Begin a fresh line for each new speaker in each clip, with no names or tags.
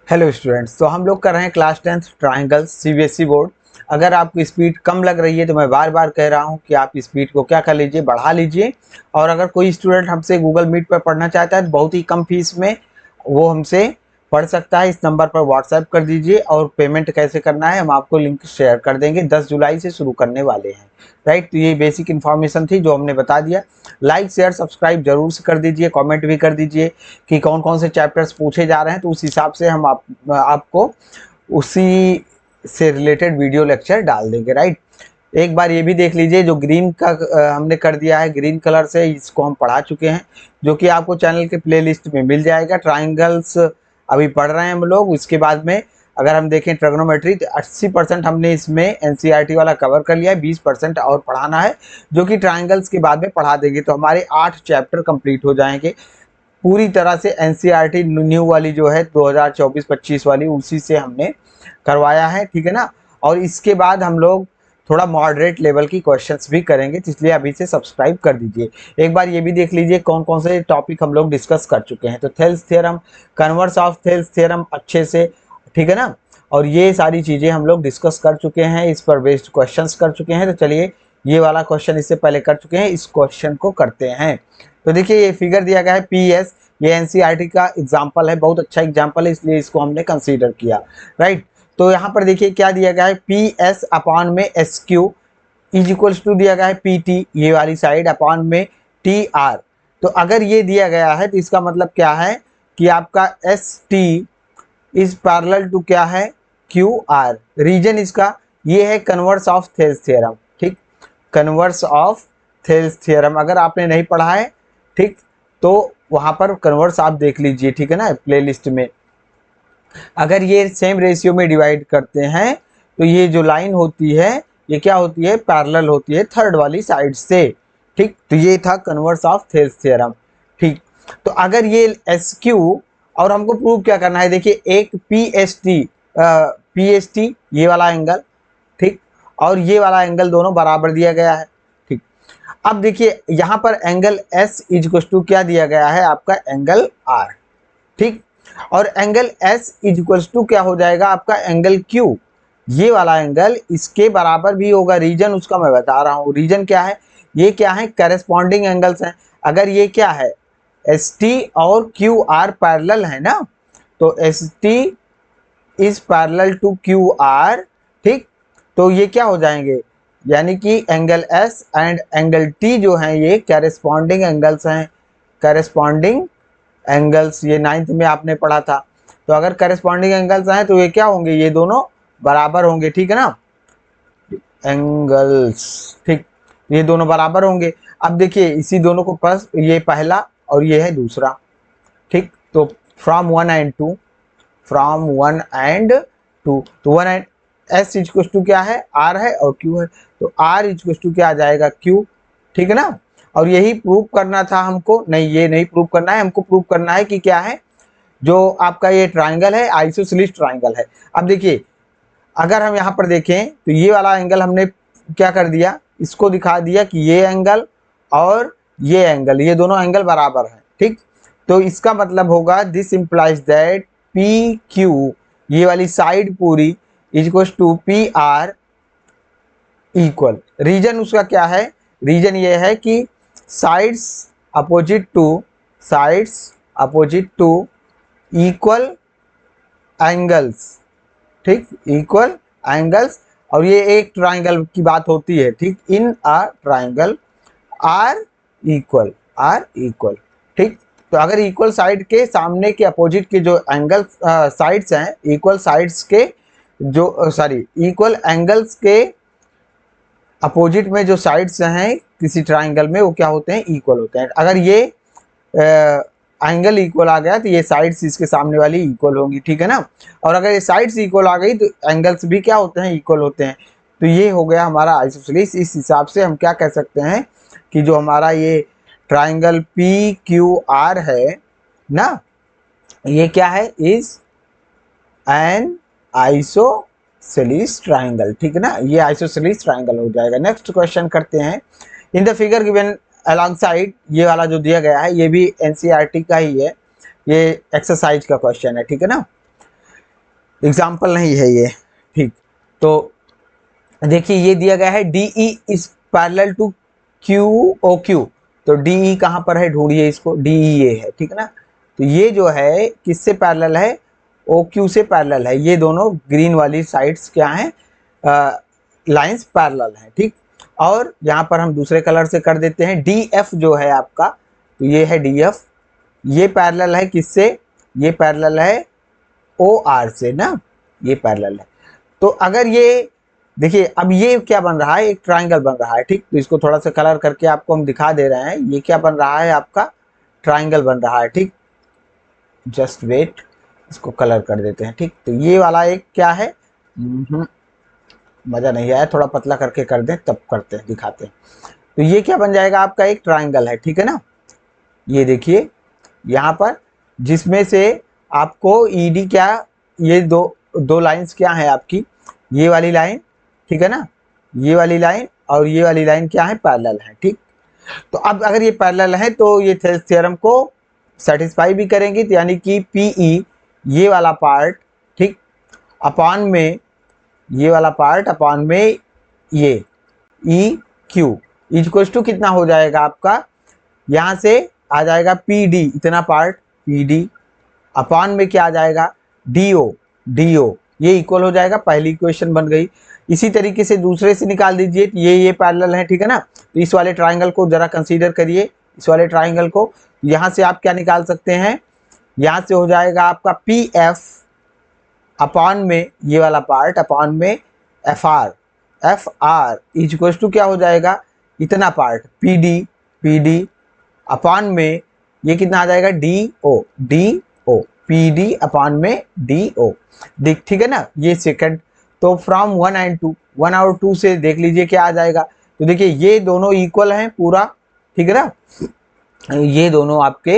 Hello students, तो हम लोग कर रहे हैं class 10th triangles CBSE board. अगर आपको स्पीड कम लग रही है तो मैं बार बार कह रहा हूं कि आप स्पीड को क्या कर लीजिए, बढ़ा लीजिए। और अगर कोई स्टूडेंट हमसे गूगल मीट पर पढ़ना चाहता है तो बहुत ही कम फीस में वो हमसे पढ़ सकता है। इस नंबर पर व्हाट्सएप कर दीजिए और पेमेंट कैसे करना है हम आपको लिंक शेयर कर देंगे। 10 जुलाई से शुरू करने वाले हैं। राइट, तो ये बेसिक इन्फॉर्मेशन थी जो हमने बता दिया। लाइक शेयर सब्सक्राइब जरूर से कर दीजिए, कमेंट भी कर दीजिए कि कौन कौन से चैप्टर्स पूछे जा रहे हैं, तो उस हिसाब से हम आपको उसी से रिलेटेड वीडियो लेक्चर डाल देंगे। राइट, एक बार ये भी देख लीजिए जो ग्रीन का हमने कर दिया है, ग्रीन कलर से इसको हम पढ़ा चुके हैं, जो कि आपको चैनल के प्लेलिस्ट में मिल जाएगा। ट्राइंगल्स अभी पढ़ रहे हैं हम लोग। उसके बाद में अगर हम देखें ट्रिग्नोमेट्री तो 80% हमने इसमें एनसीईआरटी वाला कवर कर लिया है, 20% और पढ़ाना है जो कि ट्राइंगल्स के बाद में पढ़ा देंगे। तो हमारे 8 चैप्टर कंप्लीट हो जाएंगे पूरी तरह से। एनसीईआरटी न्यू वाली जो है 2024-25 वाली, उसी से हमने करवाया है, ठीक है ना। और इसके बाद हम लोग थोड़ा मॉडरेट लेवल की क्वेश्चंस भी करेंगे, तो इसलिए अभी से सब्सक्राइब कर दीजिए। एक बार ये भी देख लीजिए कौन कौन से टॉपिक हम लोग डिस्कस कर चुके हैं। तो Thales theorem, converse of Thales theorem अच्छे से, ठीक है ना। और ये सारी चीज़ें हम लोग डिस्कस कर चुके हैं, इस पर बेस्ड क्वेश्चंस कर चुके हैं। तो चलिए, ये वाला क्वेश्चन इससे पहले कर चुके हैं, इस क्वेश्चन को करते हैं। तो देखिए ये फिगर दिया गया है PS, ये एनसीईआरटी का एग्जाम्पल है, बहुत अच्छा एग्जाम्पल है, इसलिए इसको हमने कंसीडर किया। राइट, तो यहाँ पर देखिए क्या दिया गया है, PS अपॉन में SQ इज इक्वल्स टू दिया गया है PT, ये वाली साइड अपॉन में TR। तो अगर ये दिया गया है तो इसका मतलब क्या है कि आपका ST इज पैरेलल टू क्या है, QR। रीजन इसका ये है कन्वर्स ऑफ थेल्स थ्योरम, ठीक, कन्वर्स ऑफ थेल्स थ्योरम। अगर आपने नहीं पढ़ा है, ठीक, तो वहां पर कन्वर्स आप देख लीजिए, ठीक है ना, प्लेलिस्ट में। अगर ये सेम रेशियो में डिवाइड करते हैं तो ये जो लाइन होती है ये क्या होती है, पैरेलल होती है थर्ड वाली साइड से, ठीक। तो ये था कन्वर्स ऑफ थेल्स थ्योरम, ठीक। तो अगर ये SQ, और हमको प्रूव क्या करना है, देखिए एक PST ये वाला एंगल, ठीक, और ये वाला एंगल दोनों बराबर दिया गया है, ठीक। अब देखिए यहां पर एंगल S इज टू क्या दिया गया है, आपका एंगल R, ठीक। और angle S is equals to क्या हो जाएगा, आपका एंगल Q। ये वाला एंगल इसके बराबर भी होगा। रीजन उसका मैं बता रहा हूं, रीजन क्या है, ये क्या है, करेस्पॉन्डिंग एंगल्स हैं। अगर ये क्या है, ST और QR पैरेलल है ना, तो ST is parallel to QR, ठीक। तो ये क्या हो जाएंगे, यानी कि angle S and angle T जो हैं ये करेस्पॉन्डिंग एंगल्स हैं। करेस्पॉन्डिंग एंगल्स ये 9th में आपने पढ़ा था। तो अगर करेस्पॉन्डिंग एंगल्स हैं तो ये क्या होंगे, ये दोनों बराबर होंगे, ठीक है ना, एंगल्स, ठीक, ये दोनों बराबर होंगे। अब देखिए इसी दोनों को प्लस, ये पहला और ये है दूसरा, ठीक। तो फ्रॉम 1 एंड 2, फ्रॉम 1 एंड 2, तो 1 एंड S इक्वल टू क्या है, R है और Q है, तो R इक्वल टू क्या आ जाएगा, Q, ठीक है ना। और यही प्रूव करना था हमको, नहीं ये नहीं प्रूव करना है, हमको प्रूव करना है कि क्या है, जो आपका ये ट्राइंगल है आइसोसेलेस ट्राइंगल है। अब देखिए अगर हम यहाँ पर देखें तो ये वाला एंगल हमने क्या कर दिया, इसको दिखा दिया कि ये एंगल और ये एंगल, ये दोनों एंगल बराबर हैं, ठीक। तो इसका मतलब होगा दिस इंप्लाइज दैट PQ, ये वाली साइड पूरी, is equal to PR equal. Reason उसका क्या है, रीजन ये है कि sides opposite to, sides opposite to equal angles, ठीक, इक्वल एंगल्स। और ये एक ट्राइंगल की बात होती है, ठीक, in a triangle are equal, are equal, ठीक। तो अगर इक्वल साइड के सामने के अपोजिट के जो एंगल साइड्स हैं, इक्वल साइड्स के जो सॉरी इक्वल एंगल्स के अपोजिट में जो साइड्स हैं किसी ट्राइंगल में, वो क्या होते हैं, इक्वल होते हैं। अगर ये एंगल इक्वल आ गया तो ये साइड्स इसके सामने वाली इक्वल होंगी, ठीक है ना। और अगर ये साइड्स इक्वल आ गई तो एंगल्स भी क्या होते हैं, इक्वल होते हैं। तो ये हो गया हमारा आइसोसेलेस। इस हिसाब से हम क्या कह सकते हैं कि जो हमारा ये ट्राइंगल PQR है ना, ये क्या है, इज एन आइसोसेलेस ट्राइंगल, ठीक है ना, ये आइसोसेलेस ट्राइंगल हो जाएगा। नेक्स्ट क्वेश्चन करते हैं। In the figure given along side, ये वाला जो दिया गया है ये भी एनसीईआरटी का ही है, ये एक्सरसाइज का क्वेश्चन है, ठीक है ना। एग्जाम्पल नहीं है ये, ठीक। तो देखिए ये दिया गया है DE is parallel to QOQ, तो DE कहाँ पर है, ढूंढिए इसको, DE ये है, ठीक है ना। तो ये जो है किससे पैरेलल है, OQ से पैरेलल है। ये दोनों ग्रीन वाली साइड्स क्या हैं, लाइंस पैरेलल हैं, ठीक। और यहाँ पर हम दूसरे कलर से कर देते हैं। DF जो है आपका, तो ये है DF, ये पैरेलल है किससे, ये पैरेलल है OR से ना, ये पैरेलल है। तो अगर ये देखिए, अब ये क्या बन रहा है, एक ट्राइंगल बन रहा है, ठीक। तो इसको थोड़ा सा कलर करके आपको हम दिखा दे रहे हैं, ये क्या बन रहा है, आपका ट्राइंगल बन रहा है, ठीक। जस्ट वेट, इसको कलर कर देते हैं, ठीक। तो ये वाला एक क्या है, मज़ा नहीं आया, थोड़ा पतला करके कर दें तब करते हैं, दिखाते हैं। तो ये क्या बन जाएगा आपका, एक ट्राइंगल है, ठीक है ना। ये देखिए यहाँ पर, जिसमें से आपको ED क्या, ये दो लाइंस क्या है आपकी, ये वाली लाइन, ठीक है ना, ये वाली लाइन और ये वाली लाइन क्या है, पैरेलल है, ठीक। तो अब अगर ये पैरेलल है तो ये थेल्स थ्योरम को सेटिस्फाई भी करेंगे, तो यानी कि PE ये वाला पार्ट, ठीक, अपॉन में ये वाला पार्ट अपॉन में ये EQ इक्वल्स टू कितना हो जाएगा आपका, यहाँ से आ जाएगा PD, इतना पार्ट PD अपॉन में क्या आ जाएगा, DO ये इक्वल हो जाएगा, पहली इक्वेशन बन गई। इसी तरीके से दूसरे से निकाल दीजिए, ये पैरेलल है, ठीक है ना। तो इस वाले ट्राइंगल को जरा कंसीडर करिए, इस वाले ट्राइंगल को, यहाँ से आप क्या निकाल सकते हैं, यहाँ से हो जाएगा आपका PF अपॉन में ये वाला पार्ट अपॉन में FR इक्वल्स टू क्या हो जाएगा, इतना पार्ट PD अपॉन में ये कितना आ जाएगा, DO PD अपॉन में DO, देख, ठीक है ना। ये सेकंड, तो फ्रॉम 1 एंड 2, 1 और 2 से देख लीजिए क्या आ जाएगा। तो देखिए ये दोनों इक्वल हैं पूरा, ठीक है ना, ये दोनों आपके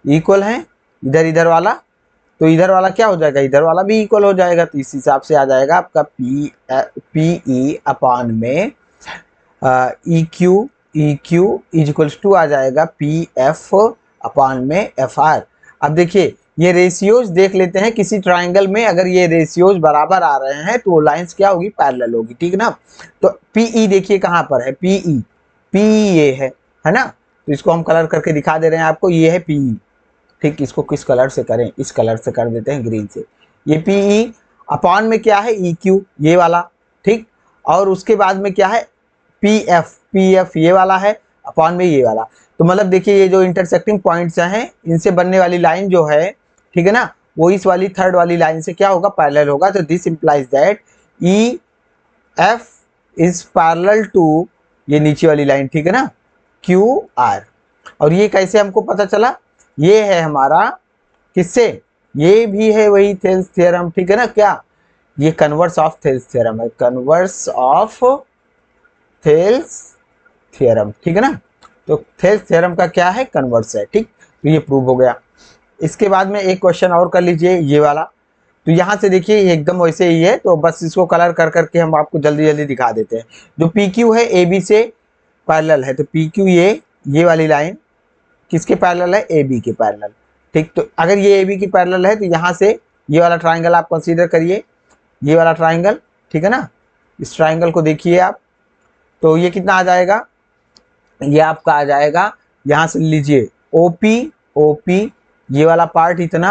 इक्वल हैं, इधर वाला, तो इधर वाला क्या हो जाएगा, इधर वाला भी इक्वल हो जाएगा। तो इस हिसाब से आ जाएगा आपका PE अपॉन में EQ इक्वल्स टू आ जाएगा PF अपॉन में FR। अब देखिए ये रेशियोज देख लेते हैं, किसी ट्राइंगल में अगर ये रेशियोज बराबर आ रहे हैं तो वो लाइंस क्या होगी, पैरेलल होगी, ठीक ना। तो PE देखिए कहाँ पर है, PE ये है ना। तो इसको हम कलर करके दिखा दे रहे हैं आपको, ये है PE, ठीक। इसको किस कलर से करें, इस कलर से कर देते हैं, ग्रीन से। ये PE अपॉन में क्या है, EQ ये वाला, ठीक। और उसके बाद में क्या है, PF ये वाला है अपॉन में ये वाला। तो मतलब देखिए ये जो इंटरसेक्टिंग पॉइंट्स हैं, इनसे बनने वाली लाइन जो है, ठीक है ना, वो इस वाली थर्ड वाली लाइन से क्या होगा, पैरेलल होगा। तो this implies that EF is parallel to ये नीचे वाली लाइन, ठीक है ना, QR। और ये कैसे हमको पता चला, ये है हमारा किससे, ये भी है वही थेल्स थ्योरम, ठीक है ना। क्या, ये कन्वर्स ऑफ थेल्स थ्योरम है, कन्वर्स ऑफ थेल्स थ्योरम, ठीक है ना। तो थेल्स थ्योरम का क्या है, कन्वर्स है, ठीक। तो ये प्रूव हो गया। इसके बाद में एक क्वेश्चन और कर लीजिए, ये वाला। तो यहाँ से देखिए ये एकदम वैसे ही है, तो बस इसको कलर कर करके हम आपको जल्दी जल्दी दिखा देते हैं। जो PQ है AB से पैरेलल है, तो PQ ये वाली लाइन किसके पैरेलल है, AB के पैरेलल, ठीक। तो अगर ये AB की पैरेलल है तो यहाँ से ये वाला ट्राइंगल आप कंसीडर करिए, ये वाला ट्राइंगल, ठीक है ना। इस ट्राइंगल को देखिए आप, तो ये कितना आ जाएगा, ये आपका आ जाएगा, यहाँ से लीजिए OP ये वाला पार्ट इतना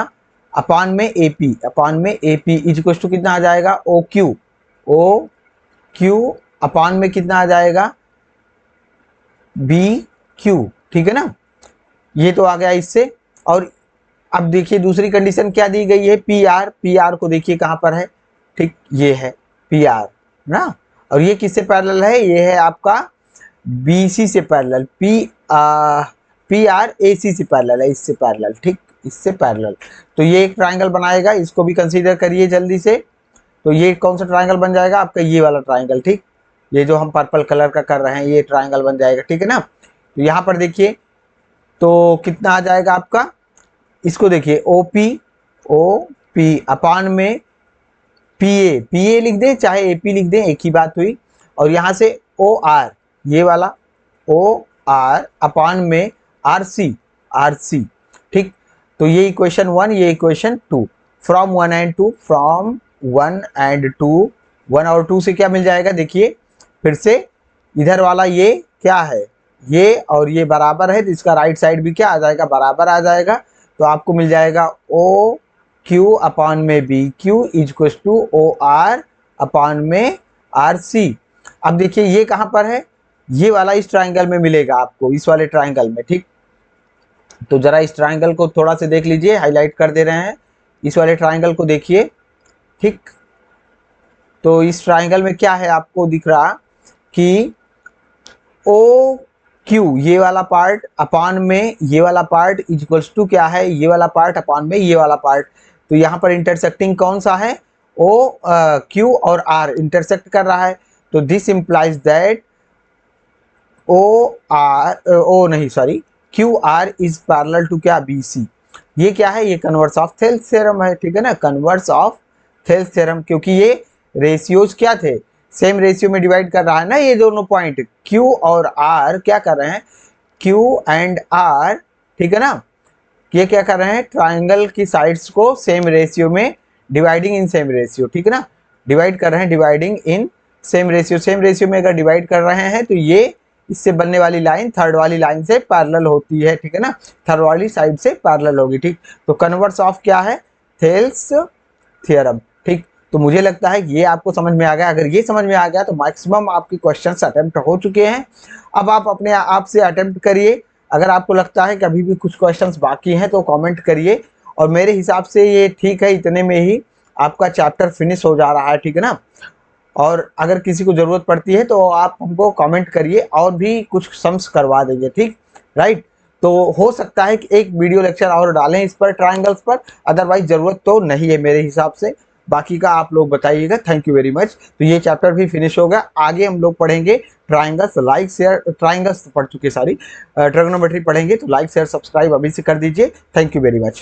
अपॉन में AP इक्वल टू कितना आ जाएगा, OQ अपॉन में कितना आ जाएगा, BQ, ठीक है ना। ये तो आ गया इससे। और अब देखिए दूसरी कंडीशन क्या दी गई है, PR को देखिए कहाँ पर है, ठीक, ये है PR ना। और ये किससे पैरेलल है, ये है आपका BC से पैरेलल, PR AC से पैरेलल है, इससे पैरेलल, ठीक, इससे पैरेलल। तो ये एक ट्राइंगल बनाएगा, इसको भी कंसीडर करिए जल्दी से। तो ये कौन सा ट्राइंगल बन जाएगा आपका, ये वाला ट्राइंगल, ठीक। ये जो हम पर्पल कलर का कर रहे हैं, ये ट्राइंगल बन जाएगा, ठीक है ना। तो यहाँ पर देखिए तो कितना आ जाएगा आपका, इसको देखिए OP अपॉन में PA लिख दें चाहे AP लिख दें, एक ही बात हुई। और यहाँ से OR ये वाला OR अपॉन में RC, ठीक। तो ये इक्वेशन 1, ये equation 2, from 1 and 2, from 1 and 2, 1 और 2 से क्या मिल जाएगा, देखिए फिर से इधर वाला ये क्या है, ये और ये बराबर है, तो इसका राइट साइड भी क्या आ जाएगा, बराबर आ जाएगा। तो आपको मिल जाएगा ओ क्यू अपॉन में B Q is equal to O R upon में आर सी। अब देखिए ये कहाँ पर है, ये वाला इस ट्राइंगल में मिलेगा आपको, इस वाले ट्राइंगल में, ठीक। तो जरा इस ट्राइंगल को थोड़ा से देख लीजिए, हाईलाइट कर दे रहे हैं, इस वाले ट्राइंगल को देखिए, ठीक। तो इस ट्राइंगल में क्या है आपको दिख रहा कि ओ क्यू ये वाला पार्ट अपान में ये वाला पार्ट इज इक्वल्स टू क्या है, ये वाला पार्ट अपान में ये वाला पार्ट। तो यहाँ पर इंटरसेक्टिंग कौन सा है, ओ क्यू और आर इंटरसेक्ट कर रहा है। तो this implies that Q R is parallel to क्या, बी सी। ये क्या है, ये कन्वर्स ऑफ थेल्स थ्योरम है, ठीक है ना, कन्वर्स ऑफ थेल्स थ्योरम, क्योंकि ये रेशियोज क्या थे, सेम रेशियो में डिवाइड कर रहा है ना, ये दोनों पॉइंट क्यू और आर क्या कर रहे हैं, क्यू एंड आर, ठीक है ना, ये क्या कर रहे हैं, ट्राइंगल की साइड्स को सेम रेशियो में डिवाइडिंग इन सेम रेशियो, ठीक है ना, डिवाइड कर रहे हैं, dividing in same ratio, same ratio में अगर डिवाइड कर रहे हैं तो ये इससे बनने वाली लाइन थर्ड वाली लाइन से पैरेलल होती है, ठीक है ना, थर्ड वाली साइड से पैरेलल होगी, ठीक। तो कन्वर्स ऑफ क्या है, थेल्स थ्योरम, ठीक। तो मुझे लगता है ये आपको समझ में आ गया। अगर ये समझ में आ गया तो मैक्सिमम आपके क्वेश्चंस अटेम्प्ट हो चुके हैं। अब आप अपने आप से अटेम्प्ट करिए, अगर आपको लगता है कि अभी भी कुछ क्वेश्चंस बाकी हैं तो कमेंट करिए। और मेरे हिसाब से ये ठीक है, इतने में ही आपका चैप्टर फिनिश हो जा रहा है, ठीक है ना। और अगर किसी को ज़रूरत पड़ती है तो आप हमको कमेंट करिए और भी कुछ सम्स करवा देंगे, ठीक, राइट। तो हो सकता है कि एक वीडियो लेक्चर और डालें इस पर, ट्राइंगल्स पर, अदरवाइज ज़रूरत तो नहीं है मेरे हिसाब से। बाकी का आप लोग बताइएगा। Thank you very much. तो ये चैप्टर भी फिनिश होगा। आगे हम लोग पढ़ेंगे ट्राइंगल्स, लाइक शेयर, ट्राइंगल्स पढ़ चुके सारी, ट्रिग्नोमेट्री पढ़ेंगे। तो लाइक शेयर सब्सक्राइब अभी से कर दीजिए। Thank you very much.